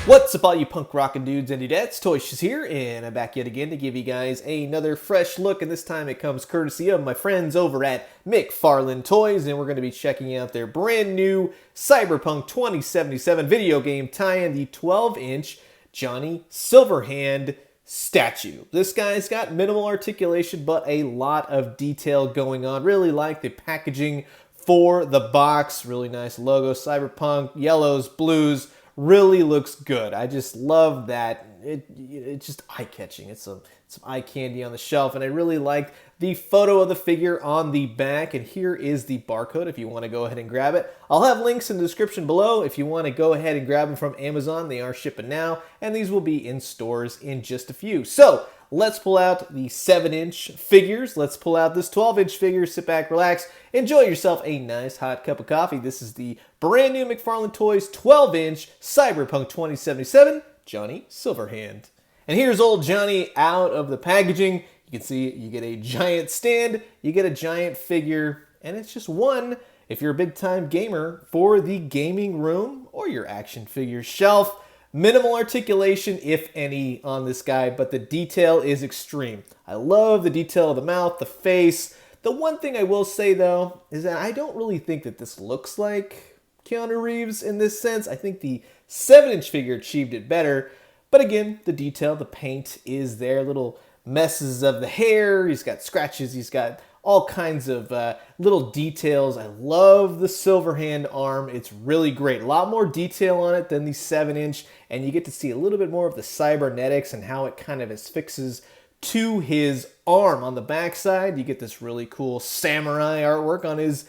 What's up, all you punk rockin' dudes and dudettes? Toys here, and I'm back yet again to give you guys another fresh look, and this time it comes courtesy of my friends over at McFarlane Toys, and we're going to be checking out their brand new Cyberpunk 2077 video game tie-in, the 12-inch Johnny Silverhand statue. This guy's got minimal articulation, but a lot of detail going on. Really like the packaging for the box. Really nice logo, Cyberpunk, yellows, blues. Really looks good. I just love that. It's just eye-catching. It's some eye candy on the shelf, and I really like the photo of the figure on the back, and here is the barcode if you want to go ahead and grab it. I'll have links in the description below if you want to go ahead and grab them from Amazon. They are shipping now, and these will be in stores in just a few. So let's pull out the 7-inch figures. Let's pull out this 12-inch figure. Sit back, relax, enjoy yourself a nice hot cup of coffee. This is the brand new McFarlane Toys 12-inch Cyberpunk 2077 Johnny Silverhand. And here's old Johnny out of the packaging. You can see you get a giant stand, you get a giant figure, and it's just one, if you're a big-time gamer, for the gaming room or your action figure shelf. Minimal articulation, if any, on this guy, but the detail is extreme. I love the detail of the mouth, the face. The one thing I will say, though, is that I don't really think that this looks like Keanu Reeves in this sense. I think the 7-inch figure achieved it better. But again, the detail, the paint is there. Little messes of the hair. He's got scratches. He's got all kinds of little details. I love the Silverhand arm. It's really great. A lot more detail on it than the 7-inch, and you get to see a little bit more of the cybernetics and how it kind of affixes to his arm. On the backside, you get this really cool samurai artwork on his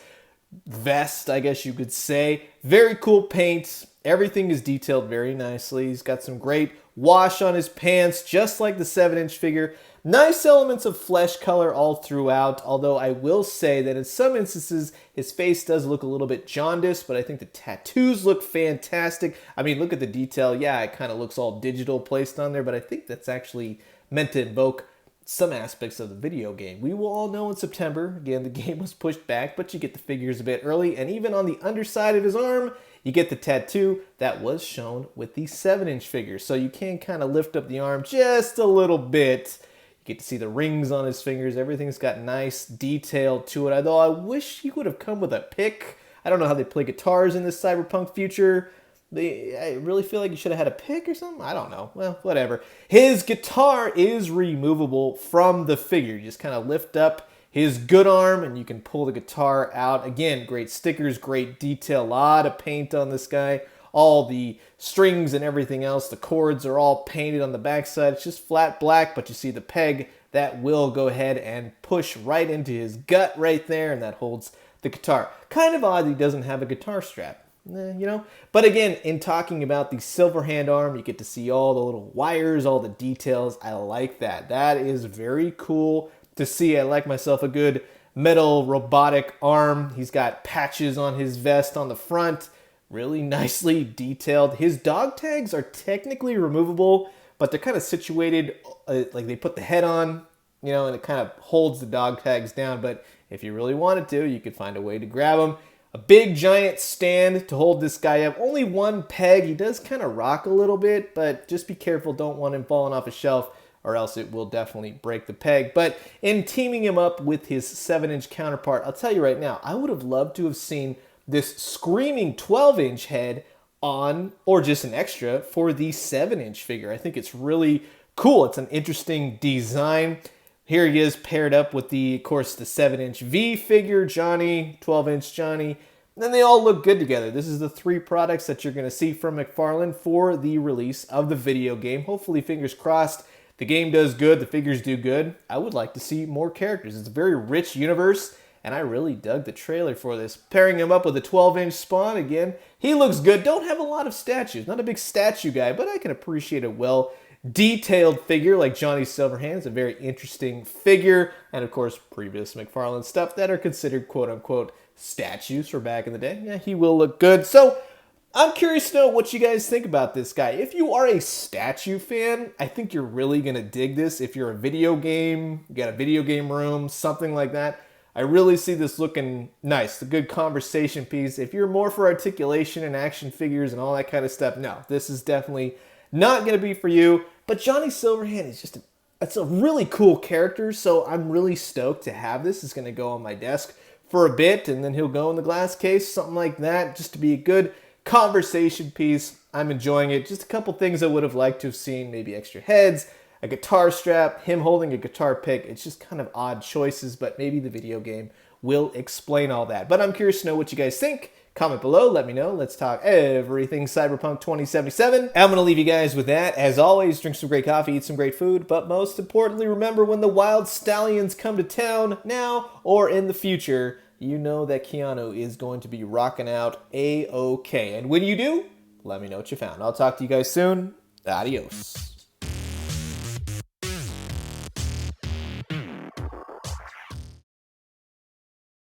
vest, I guess you could say. Very cool paint. Everything is detailed very nicely. He's got some great wash on his pants, just like the 7-inch figure. Nice elements of flesh color all throughout, although I will say that in some instances, his face does look a little bit jaundiced, but I think the tattoos look fantastic. I mean, look at the detail. Yeah, it kind of looks all digital placed on there, but I think that's actually meant to invoke some aspects of the video game. We will all know in September. Again, the game was pushed back, but you get the figures a bit early, and even on the underside of his arm, you get the tattoo that was shown with the 7-inch figure. So you can kind of lift up the arm just a little bit. You get to see the rings on his fingers. Everything's got nice detail to it. Although I wish he would have come with a pick. I don't know how they play guitars in this Cyberpunk future. I really feel like he should have had a pick or something. I don't know. Well, whatever. His guitar is removable from the figure. You just kind of lift up his good arm and you can pull the guitar out. Again, great stickers, great detail, a lot of paint on this guy. All the strings and everything else, the chords are all painted on the backside. It's just flat black, but you see the peg that will go ahead and push right into his gut right there, and that holds the guitar. Kind of odd he doesn't have a guitar strap. You know, but again, in talking about the Silverhand arm, you get to see all the little wires, all the details. I like that. That is very cool to see. I like myself a good metal robotic arm. He's got patches on his vest on the front, really nicely detailed. His dog tags are technically removable, but they're kind of situated like they put the head on, you know, and it kind of holds the dog tags down. But if you really wanted to, you could find a way to grab them. A big giant stand to hold this guy up. Only one peg. He does kind of rock a little bit, but just be careful. Don't want him falling off a shelf, or else it will definitely break the peg. But in teaming him up with his 7-inch counterpart, I'll tell you right now, I would have loved to have seen this screaming 12-inch head on, or just an extra, for the 7-inch figure. I think it's really cool. It's an interesting design. Here he is paired up with of course, the 7-inch V figure, Johnny, 12-inch Johnny. And they all look good together. This is the 3 products that you're going to see from McFarlane for the release of the video game. Hopefully, fingers crossed, the game does good, the figures do good. I would like to see more characters. It's a very rich universe, and I really dug the trailer for this. Pairing him up with a 12-inch Spawn, again, he looks good. Don't have a lot of statues. Not a big statue guy, but I can appreciate a well-detailed figure like Johnny Silverhand. It's a very interesting figure. And, of course, previous McFarlane stuff that are considered, quote-unquote, statues for back in the day. Yeah, he will look good. So, I'm curious to know what you guys think about this guy. If you are a statue fan, I think you're really going to dig this. If you're a video game, you got a video game room, something like that, I really see this looking nice, a good conversation piece. If you're more for articulation and action figures and all that kind of stuff, no, this is definitely not going to be for you. But Johnny Silverhand is just it's a really cool character, so I'm really stoked to have this. It's going to go on my desk for a bit, and then he'll go in the glass case, something like that, just to be a good conversation piece. I'm enjoying it. Just a couple things I would have liked to have seen, maybe extra heads, a guitar strap, him holding a guitar pick. It's just kind of odd choices, but maybe the video game will explain all that. But I'm curious to know what you guys think. Comment below, let me know. Let's talk everything Cyberpunk 2077. I'm going to leave you guys with that. As always, drink some great coffee, eat some great food, but most importantly, remember when the wild stallions come to town, now or in the future, you know that Keanu is going to be rocking out A-OK. And when you do, let me know what you found. I'll talk to you guys soon. Adios.